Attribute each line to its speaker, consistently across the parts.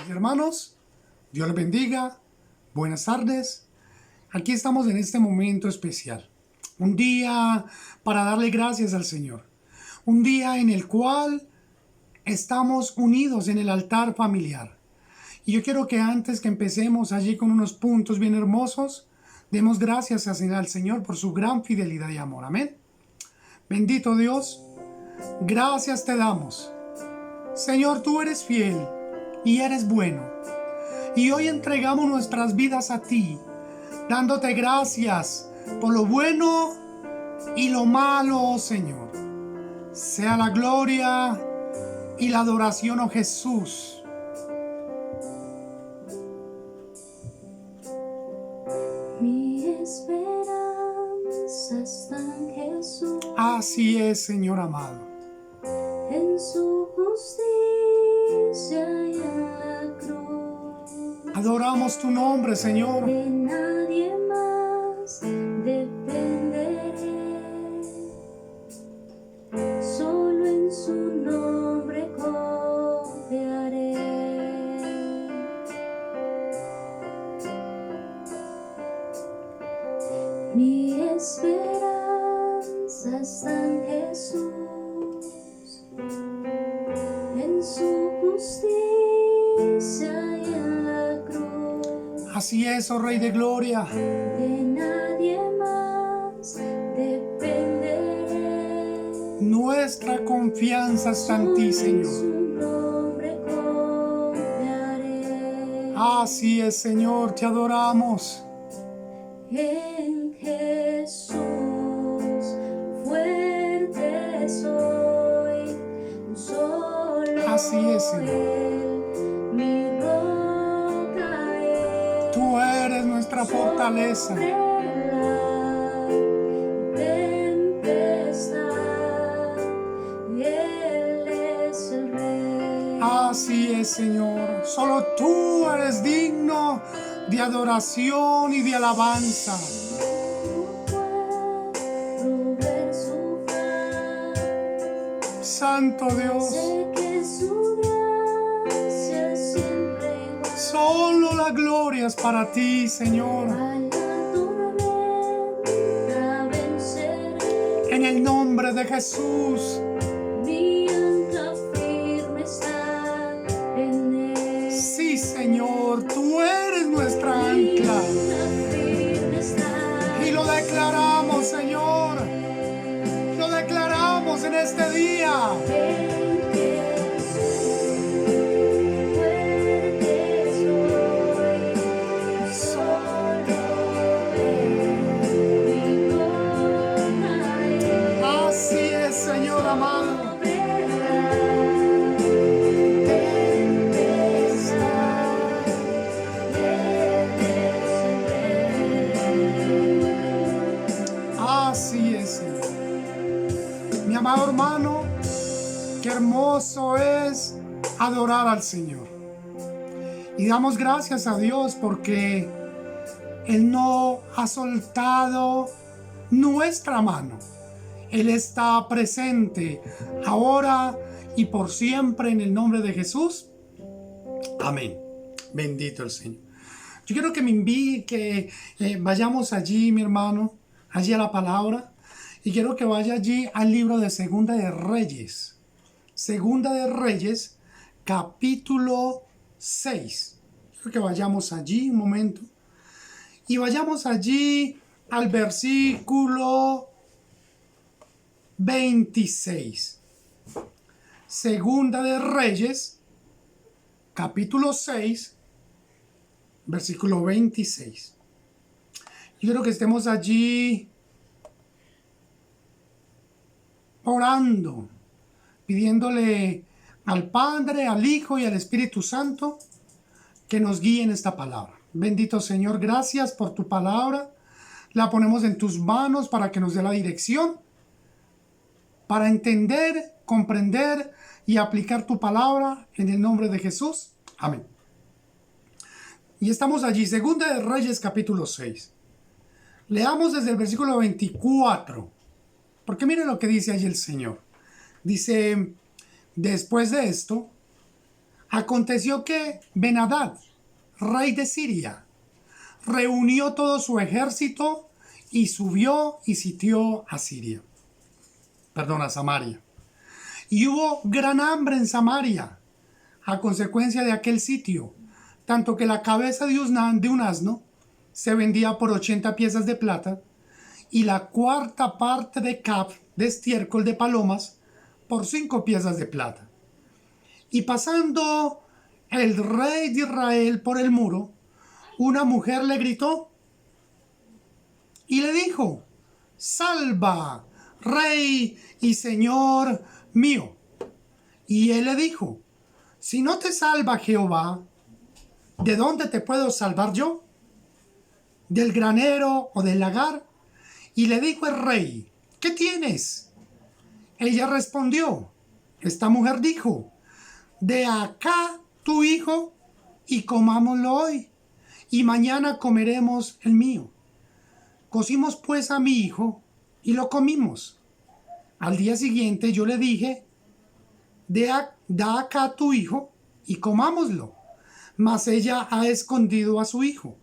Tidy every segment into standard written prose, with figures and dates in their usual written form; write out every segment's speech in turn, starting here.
Speaker 1: Mis hermanos, Dios les bendiga. Buenas tardes. Aquí estamos en este momento especial. Un día para darle gracias al Señor. Un día en el cual estamos unidos en el altar familiar. Y yo quiero que antes que empecemos allí con unos puntos bien hermosos, demos gracias al Señor por su gran fidelidad y amor. Amén. Bendito Dios, gracias te damos. Señor, tú eres fiel y eres bueno. Y hoy entregamos nuestras vidas a ti, dándote gracias por lo bueno y lo malo, oh Señor. Sea la gloria y la adoración, oh Jesús.
Speaker 2: Mi esperanza está en Jesús,
Speaker 1: Así es, Señor amado.
Speaker 2: en su justicia y en la cruz.
Speaker 1: Adoramos tu nombre, Señor.
Speaker 2: De nadie más dependeré, solo en su nombre confiaré. Mi esperanza está en Jesús, en su justicia y en la cruz.
Speaker 1: Así es, oh Rey de Gloria.
Speaker 2: De nadie más dependeré,
Speaker 1: Nuestra confianza está en ti,
Speaker 2: solo en su
Speaker 1: Señor.
Speaker 2: nombre confiaré.
Speaker 1: Así es, Señor, te adoramos.
Speaker 2: En Jesús fuerte soy, solo
Speaker 1: Así es, Señor.
Speaker 2: Él, mi roca es.
Speaker 1: Tú eres nuestra fortaleza.
Speaker 2: Sobre la tempestad, Él es el Rey.
Speaker 1: Así es, Señor. Solo tú eres digno de adoración y de alabanza.
Speaker 2: Puedo ver su faz,
Speaker 1: Santo Dios,
Speaker 2: sé que su gracia es siempre igual.
Speaker 1: solo la gloria es para ti, Señor.
Speaker 2: A la tormenta venceré,
Speaker 1: En el nombre de Jesús.
Speaker 2: mi ancla firme está en Él.
Speaker 1: Sí, Señor, tú eres nuestra
Speaker 2: Mi
Speaker 1: ancla.
Speaker 2: ancla firme está
Speaker 1: Y lo declaramos, Señor. Lo declaramos en este día.
Speaker 2: en Jesús. Fuerte soy, solo Él, mi roca es.
Speaker 1: Así es, Señor amado. Así es, Señor. Mi amado hermano, qué hermoso es adorar al Señor. Y damos gracias a Dios porque Él no ha soltado nuestra mano. Él está presente ahora y por siempre en el nombre de Jesús. Amén. Bendito el Señor. Yo quiero que me envíe, que vayamos allí, mi hermano, allí a la palabra. Y quiero que vaya allí al libro de Segunda de Reyes. Segunda de Reyes, capítulo 6. Quiero que vayamos allí un momento. Y vayamos allí al versículo 26. Segunda de Reyes, capítulo 6, versículo 26. Yo quiero que estemos allí orando, pidiéndole al Padre, al Hijo y al Espíritu Santo que nos guíen esta palabra. Bendito Señor, gracias por tu palabra. La ponemos en tus manos para que nos dé la dirección, para entender, comprender y aplicar tu palabra en el nombre de Jesús. Amén. Y estamos allí, Segunda de Reyes, capítulo 6. Leamos desde el versículo 24. Porque miren lo que dice allí el Señor. Dice, después de esto, Aconteció que Ben-Hadad, rey de Siria, reunió todo su ejército y subió y sitió a a Samaria. Y hubo gran hambre en Samaria a consecuencia de aquel sitio, tanto que la cabeza de un asno se vendía por 80 piezas de plata y la cuarta parte de de estiércol de palomas por 5 piezas de plata. Y pasando el rey de Israel por el muro, una mujer le gritó y le dijo: salva, rey y señor mío. Y él le dijo: si no te salva Jehová, ¿de dónde te puedo salvar yo? ¿Del granero o del lagar? Y le dijo el rey: ¿qué tienes? Ella respondió, esta mujer dijo: de acá tu hijo y comámoslo hoy, y mañana comeremos el mío. Cocimos pues a mi hijo y lo comimos. Al día siguiente yo le dije: da acá tu hijo y comámoslo. Mas ella ha escondido a su hijo.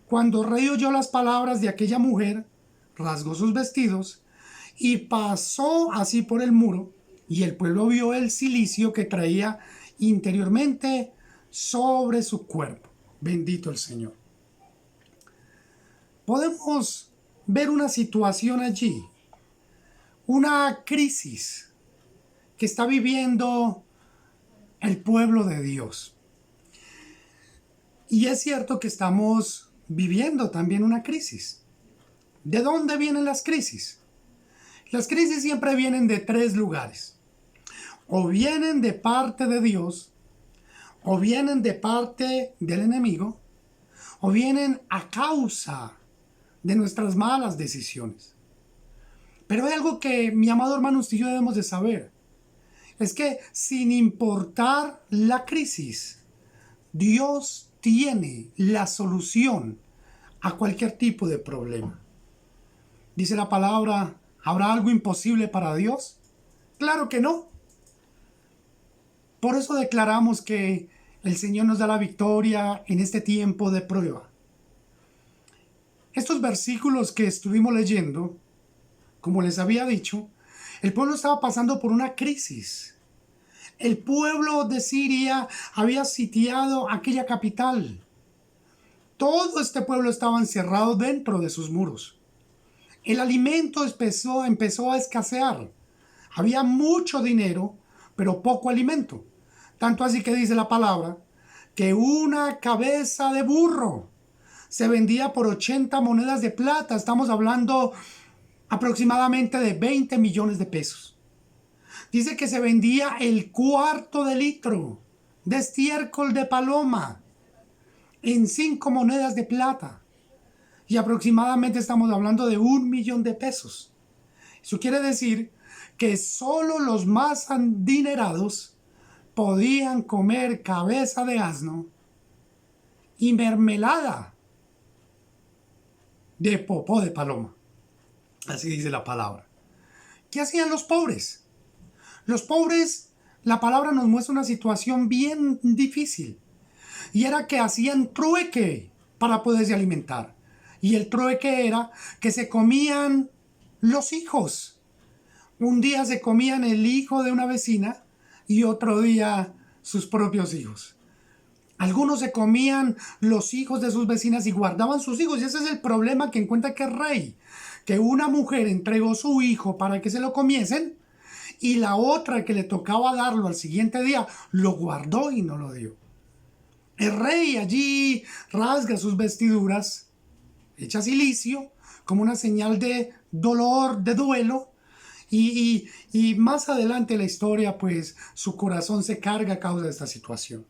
Speaker 1: Cuando el rey oyó las palabras de aquella mujer, rasgó sus vestidos y pasó así por el muro, y el pueblo vio el cilicio que traía interiormente sobre su cuerpo. Bendito el Señor. Podemos ver una situación allí, una crisis que está viviendo el pueblo de Dios. Y es cierto que estamos viviendo también una crisis. ¿De dónde vienen las crisis? Las crisis siempre vienen de 3 lugares. O vienen de parte de Dios, o vienen de parte del enemigo, o vienen a causa de nuestras malas decisiones. Pero hay algo que, mi amado hermano, usted y yo debemos de saber. Es que sin importar la crisis, Dios tiene la solución a cualquier tipo de problema. Dice la palabra: ¿habrá algo imposible para Dios? Claro que no. Por eso declaramos que el Señor nos da la victoria en este tiempo de prueba. Estos versículos que estuvimos leyendo, como les había dicho, el pueblo estaba pasando por una crisis. El pueblo de Siria había sitiado aquella capital. Todo este pueblo estaba encerrado dentro de sus muros. El alimento empezó a escasear. Había mucho dinero, pero poco alimento. Tanto así que dice la palabra que una cabeza de burro se vendía por 80 monedas de plata. Estamos hablando aproximadamente de 20 millones de pesos. Dice que se vendía el cuarto de litro de estiércol de paloma en 5 monedas de plata. Y aproximadamente estamos hablando de 1 millón de pesos. Eso quiere decir que solo los más adinerados podían comer cabeza de asno y mermelada de popó de paloma. Así dice la palabra. ¿Qué hacían los pobres? Los pobres, la palabra nos muestra una situación bien difícil. Y era que hacían trueque para poderse alimentar. Y el trueque era que se comían los hijos. Un día se comían el hijo de una vecina y otro día sus propios hijos. Algunos se comían los hijos de sus vecinas y guardaban sus hijos. Y ese es el problema que encuentra aquel rey. Que una mujer entregó su hijo para que se lo comiesen y la otra que le tocaba darlo al siguiente día lo guardó y no lo dio. El rey allí rasga sus vestiduras, echa cilicio como una señal de dolor, de duelo. Y más adelante en la historia, pues su corazón se carga a causa de esta situación.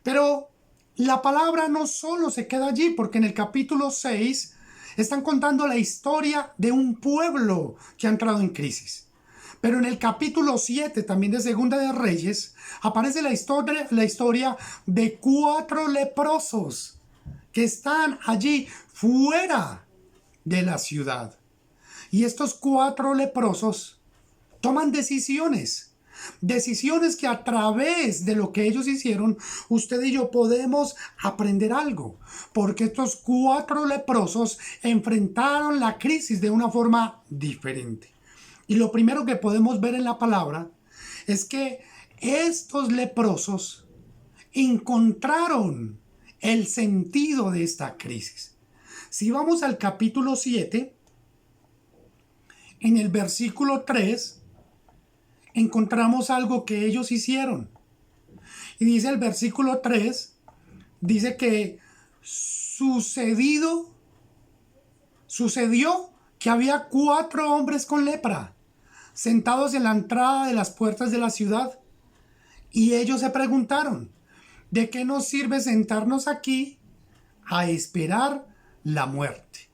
Speaker 1: Pero la palabra no solo se queda allí, porque en el capítulo 6 están contando la historia de un pueblo que ha entrado en crisis. Pero en el capítulo 7, también de Segunda de Reyes, aparece la historia de 4 leprosos que están allí fuera de la ciudad. Y estos 4 leprosos toman decisiones. Decisiones que a través de lo que ellos hicieron, usted y yo podemos aprender algo. Porque estos 4 leprosos enfrentaron la crisis de una forma diferente. Y lo primero que podemos ver en la palabra es que estos leprosos encontraron el sentido de esta crisis. Si vamos al capítulo 7, en el versículo 3, encontramos algo que ellos hicieron. Y dice el versículo 3, dice que sucedió que había 4 hombres con lepra sentados en la entrada de las puertas de la ciudad. Y ellos se preguntaron, ¿de qué nos sirve sentarnos aquí a esperar la muerte?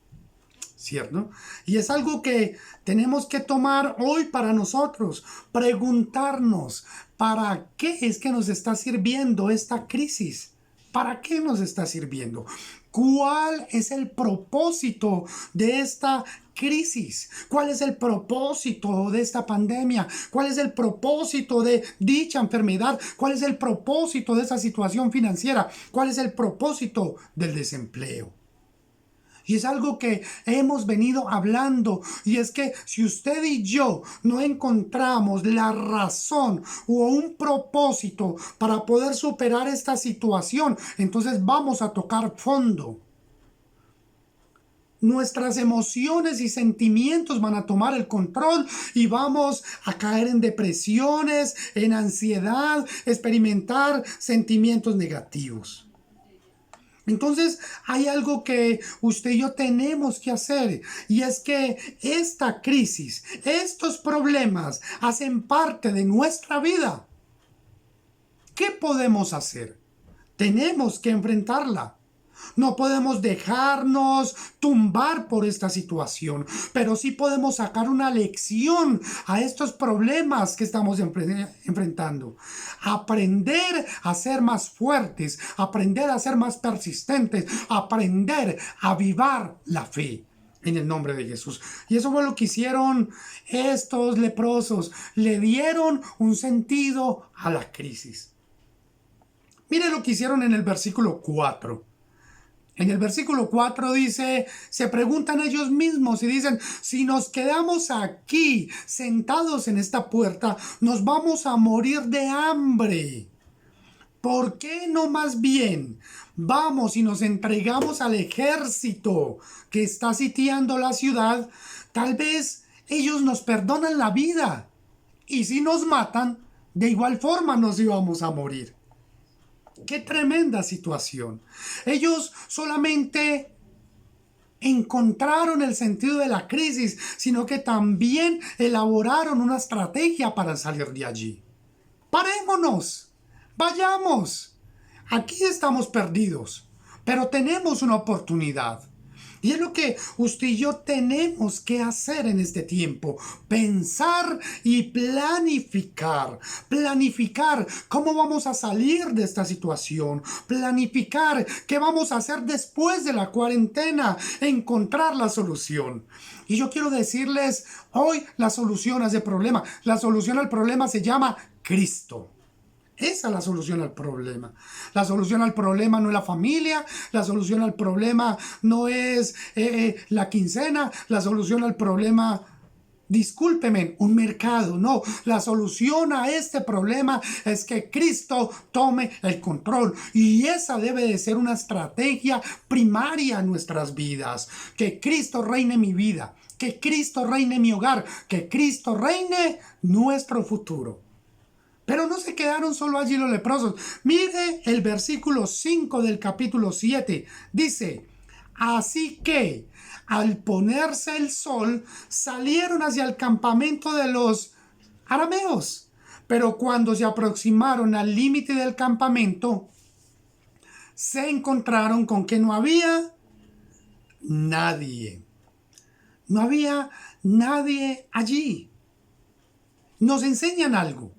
Speaker 1: ¿Cierto? Y es algo que tenemos que tomar hoy para nosotros, preguntarnos, ¿para qué es que nos está sirviendo esta crisis? ¿Para qué nos está sirviendo? ¿Cuál es el propósito de esta crisis? ¿Cuál es el propósito de esta pandemia? ¿Cuál es el propósito de dicha enfermedad? ¿Cuál es el propósito de esa situación financiera? ¿Cuál es el propósito del desempleo? Y es algo que hemos venido hablando, y es que si usted y yo no encontramos la razón o un propósito para poder superar esta situación, entonces vamos a tocar fondo. Nuestras emociones y sentimientos van a tomar el control y vamos a caer en depresiones, en ansiedad, experimentar sentimientos negativos. Entonces hay algo que usted y yo tenemos que hacer, y es que esta crisis, estos problemas hacen parte de nuestra vida. ¿Qué podemos hacer? Tenemos que enfrentarla. No podemos dejarnos tumbar por esta situación, pero sí podemos sacar una lección a estos problemas que estamos enfrentando. Aprender a ser más fuertes, aprender a ser más persistentes, aprender a avivar la fe. En el nombre de Jesús. Y eso fue lo que hicieron estos leprosos. Le dieron un sentido a la crisis. Mire lo que hicieron en el versículo 4. En el versículo 4 dice, se preguntan ellos mismos y dicen, si nos quedamos aquí sentados en esta puerta, nos vamos a morir de hambre. ¿Por qué no más bien vamos y nos entregamos al ejército que está sitiando la ciudad? Tal vez ellos nos perdonan la vida. Y si nos matan, de igual forma nos íbamos a morir. ¡Qué tremenda situación! Ellos solamente encontraron el sentido de la crisis, sino que también elaboraron una estrategia para salir de allí. ¡Parémonos! ¡Vayamos! Aquí estamos perdidos, pero tenemos una oportunidad. Y es lo que usted y yo tenemos que hacer en este tiempo. Pensar y planificar. Planificar cómo vamos a salir de esta situación. Planificar qué vamos a hacer después de la cuarentena. Encontrar la solución. Y yo quiero decirles hoy la solución a ese problema. La solución al problema se llama Cristo. Esa es la solución al problema. La solución al problema no es la familia, la solución al problema no es la quincena, la solución al problema, discúlpeme, un mercado. No, la solución a este problema es que Cristo tome el control. Y esa debe de ser una estrategia primaria en nuestras vidas. Que Cristo reine mi vida, que Cristo reine mi hogar, que Cristo reine nuestro futuro. Pero no se quedaron solo allí los leprosos. Mire el versículo 5 del capítulo 7. Dice, así que al ponerse el sol salieron hacia el campamento de los arameos. Pero cuando se aproximaron al límite del campamento, se encontraron con que no había nadie. No había nadie allí. Nos enseñan algo.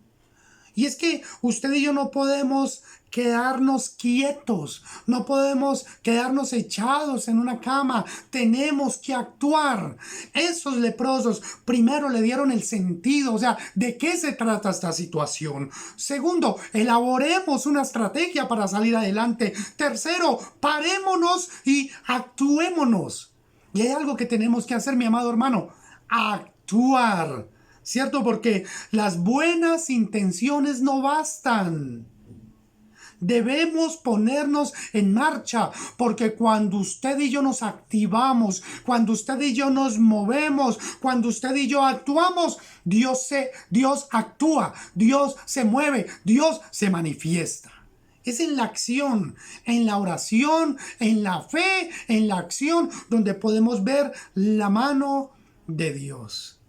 Speaker 1: Y es que usted y yo no podemos quedarnos quietos, no podemos quedarnos echados en una cama, tenemos que actuar. Esos leprosos primero le dieron el sentido, o sea, ¿de qué se trata esta situación? Segundo, elaboremos una estrategia para salir adelante. Tercero, parémonos y actuémonos. Y hay algo que tenemos que hacer, mi amado hermano, actuar, ¿cierto? Porque las buenas intenciones no bastan. Debemos ponernos en marcha, porque cuando usted y yo nos activamos, cuando usted y yo nos movemos, cuando usted y yo actuamos, Dios actúa, Dios se mueve, Dios se manifiesta. Es en la acción, en la oración, en la fe, en la acción, donde podemos ver la mano de Dios.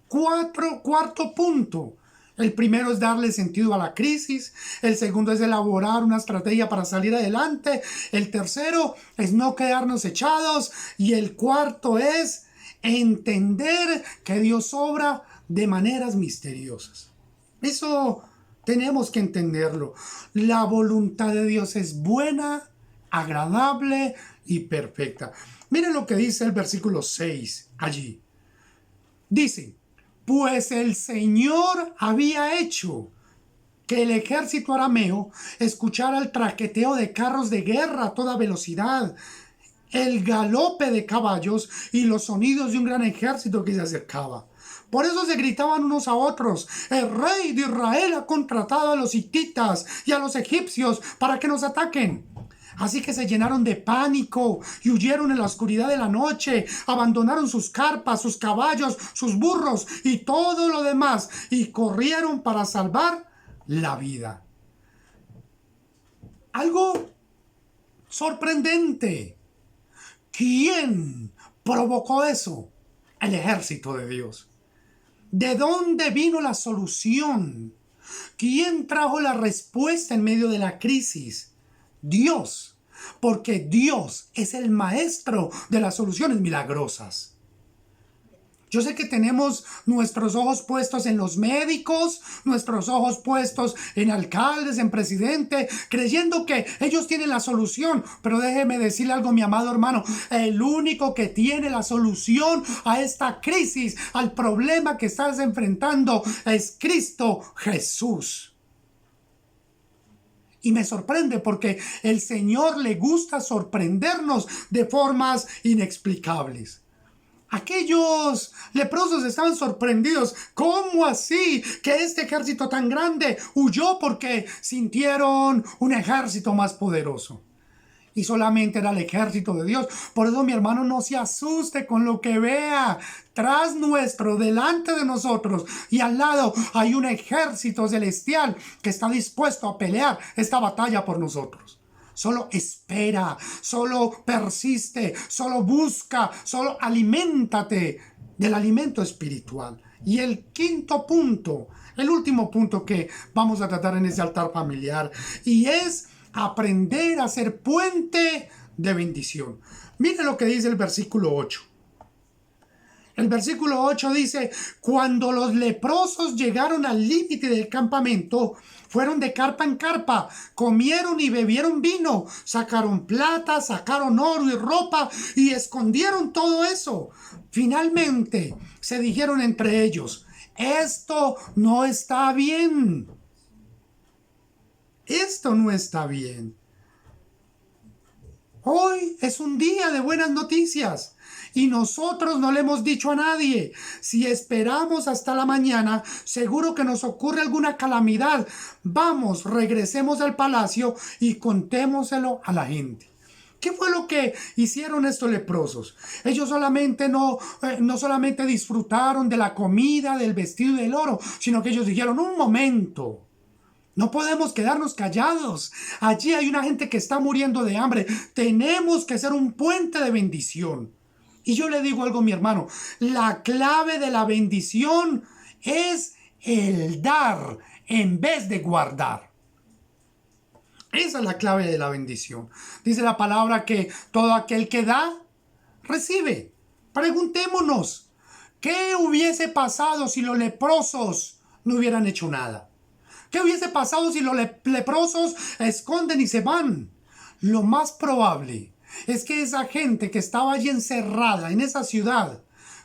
Speaker 1: Cuarto punto. El primero es darle sentido a la crisis. El segundo es elaborar una estrategia para salir adelante. El tercero es no quedarnos echados. Y el cuarto es entender que Dios obra de maneras misteriosas. Eso tenemos que entenderlo. La voluntad de Dios es buena, agradable y perfecta. Miren lo que dice el versículo 6 allí. Dice: pues el Señor había hecho que el ejército arameo escuchara el traqueteo de carros de guerra a toda velocidad, el galope de caballos y los sonidos de un gran ejército que se acercaba. Por eso se gritaban unos a otros: el rey de Israel ha contratado a los hititas y a los egipcios para que nos ataquen. Así que se llenaron de pánico y huyeron en la oscuridad de la noche, abandonaron sus carpas, sus caballos, sus burros y todo lo demás, y corrieron para salvar la vida. Algo sorprendente. ¿Quién provocó eso? El ejército de Dios. ¿De dónde vino la solución? ¿Quién trajo la respuesta en medio de la crisis? Dios, porque Dios es el maestro de las soluciones milagrosas. Yo sé que tenemos nuestros ojos puestos en los médicos, nuestros ojos puestos en alcaldes, en presidente, creyendo que ellos tienen la solución. Pero déjeme decirle algo, mi amado hermano, el único que tiene la solución a esta crisis, al problema que estás enfrentando, es Cristo Jesús. Y me sorprende porque el Señor le gusta sorprendernos de formas inexplicables. Aquellos leprosos estaban sorprendidos. ¿Cómo así que este ejército tan grande huyó? Porque sintieron un ejército más poderoso. Y solamente era el ejército de Dios. Por eso, mi hermano, no se asuste con lo que vea. Tras nuestro, delante de nosotros y al lado, hay un ejército celestial que está dispuesto a pelear esta batalla por nosotros. Solo espera, solo persiste, solo busca, solo aliméntate del alimento espiritual. Y el quinto punto, el último punto que vamos a tratar en este altar familiar, y es aprender a ser puente de bendición. Mire lo que dice el versículo 8. El versículo 8 dice: cuando los leprosos llegaron al límite del campamento, fueron de carpa en carpa, comieron y bebieron vino, sacaron plata, sacaron oro y ropa y escondieron todo eso. Finalmente se dijeron entre ellos: esto no está bien. Esto no está bien. Hoy es un día de buenas noticias y nosotros no le hemos dicho a nadie. Si esperamos hasta la mañana, seguro que nos ocurre alguna calamidad. Vamos, regresemos al palacio y contémoselo a la gente. ¿Qué fue lo que hicieron estos leprosos? Ellos no solamente disfrutaron de la comida, del vestido y del oro, sino que ellos dijeron: un momento. No podemos quedarnos callados. Allí hay una gente que está muriendo de hambre. Tenemos que ser un puente de bendición. Y yo le digo algo, mi hermano. La clave de la bendición es el dar en vez de guardar. Esa es la clave de la bendición. Dice la palabra que todo aquel que da, recibe. Preguntémonos, ¿qué hubiese pasado si los leprosos no hubieran hecho nada? ¿Qué hubiese pasado si los leprosos esconden y se van? Lo más probable es que esa gente que estaba allí encerrada en esa ciudad,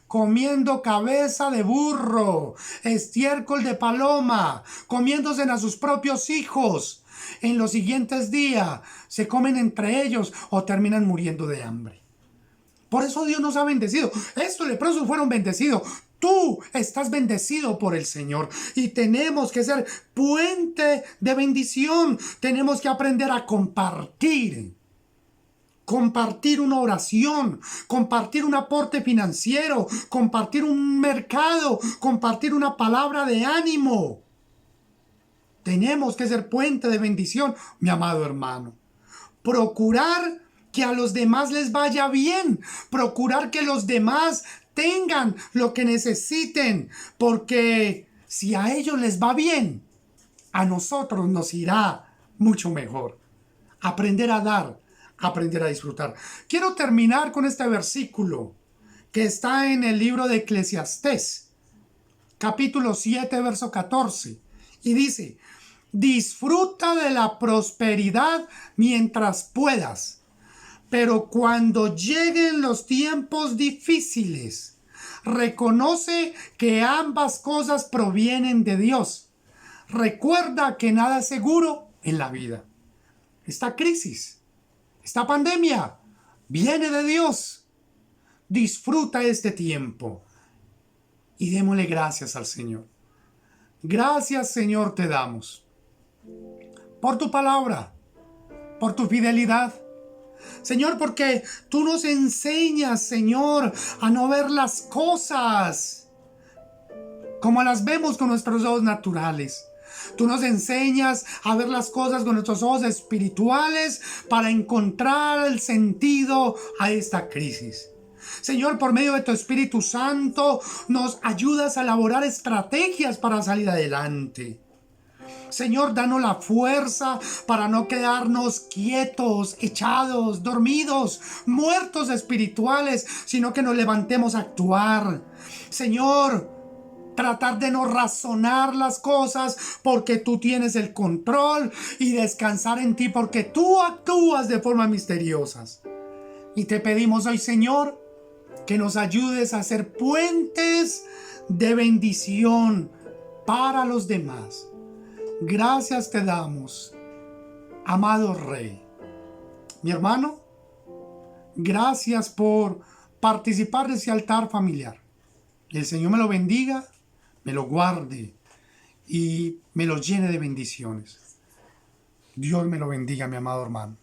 Speaker 1: comiendo cabeza de burro, estiércol de paloma, comiéndose a sus propios hijos, en los siguientes días se comen entre ellos o terminan muriendo de hambre. Por eso Dios nos ha bendecido. Estos leprosos fueron bendecidos. Tú estás bendecido por el Señor y tenemos que ser puente de bendición. Tenemos que aprender a compartir. Compartir una oración, compartir un aporte financiero, compartir un mercado, compartir una palabra de ánimo. Tenemos que ser puente de bendición, mi amado hermano. Procurar que a los demás les vaya bien, procurar que los demás tengan lo que necesiten, porque si a ellos les va bien, a nosotros nos irá mucho mejor. Aprender a dar, aprender a disfrutar. Quiero terminar con este versículo que está en el libro de Eclesiastés, capítulo 7, verso 14, y dice: disfruta de la prosperidad mientras puedas, pero cuando lleguen los tiempos difíciles, reconoce que ambas cosas provienen de Dios. Recuerda que nada es seguro en la vida. Esta crisis, esta pandemia, viene de Dios. Disfruta este tiempo y démosle gracias al Señor. Gracias, Señor, te damos por tu palabra, por tu fidelidad. Señor, porque tú nos enseñas, Señor, a no ver las cosas como las vemos con nuestros ojos naturales. Tú nos enseñas a ver las cosas con nuestros ojos espirituales para encontrar el sentido a esta crisis. Señor, por medio de tu Espíritu Santo, nos ayudas a elaborar estrategias para salir adelante. Señor, danos la fuerza para no quedarnos quietos, echados, dormidos, muertos espirituales, sino que nos levantemos a actuar. Señor, tratar de no razonar las cosas porque tú tienes el control y descansar en ti porque tú actúas de formas misteriosas. Y te pedimos hoy, Señor, que nos ayudes a ser puentes de bendición para los demás. Gracias te damos, amado Rey. Mi hermano, gracias por participar de ese altar familiar. El Señor me lo bendiga, me lo guarde y me lo llene de bendiciones. Dios me lo bendiga, mi amado hermano.